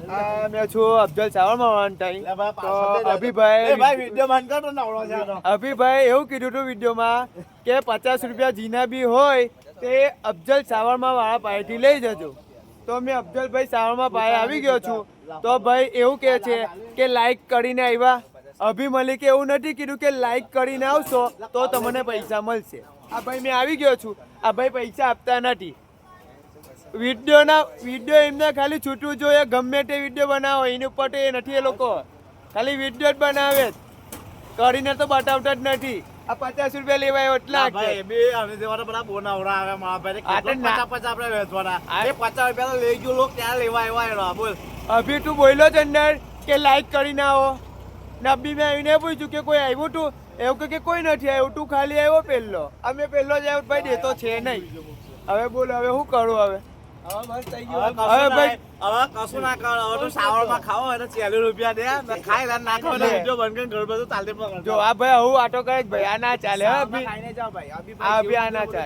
मैं છું અફઝલ સાવરમાં વાંટાઈ તો અભિભાઈ એવું કીધું હતું વિડીયોમાં કે 50 રૂપિયા જીના બી હોય તે અફઝલ સાવરમાં વાળા પાસેથી લઈ જજો. તો મેં અફઝલભાઈ સાવરમાં પાસે આવી ગયો છું. તો ભાઈ એવું કહે છે કે લાઈક કરીને આવ્યા. અભી મલિકે એવું નથી કીધું કે લાઈક કરીને આવશો તો તમને પૈસા મળશે. આ ભાઈ મેં આવી ગયો છું. આ ભાઈ પૈસા આપતા નથી. વિડીયો એમને ખાલી છૂટવું જોઈએ. ગમે તે વિડીયો બનાવો એની ઉપર તો એ નથી. એ લોકો ખાલી વિડીયો જ બનાવે કરીને તો બતાવતા જ નથી. આ 50 રૂપિયા લેવાય એટલા અભી તું બોલ્યો છે અંદર કે લાઈક કરીને આવો. નબ્બી મેં આવીને પૂછ્યું કે કોઈ આવ્યું તું, એવું કે કોઈ નથી આવ્યું, તું ખાલી આવ્યો પહેલો. અમે પહેલો જ આવ્યો ભાઈ, દેતો છે નહીં. હવે બોલ હવે શું કરું? હવે કશું ના કરો. હવે તો સાવરમાં ખાવો એટલે 40 રૂપિયા દે ખાઈ નાખો. વિડીયો બંધ કરીને ઘર બધું ચાલતી જો આ ભાઈ આવું આટો કરે ભાઈ, આ ના ચાલે. આ ના ચાલે.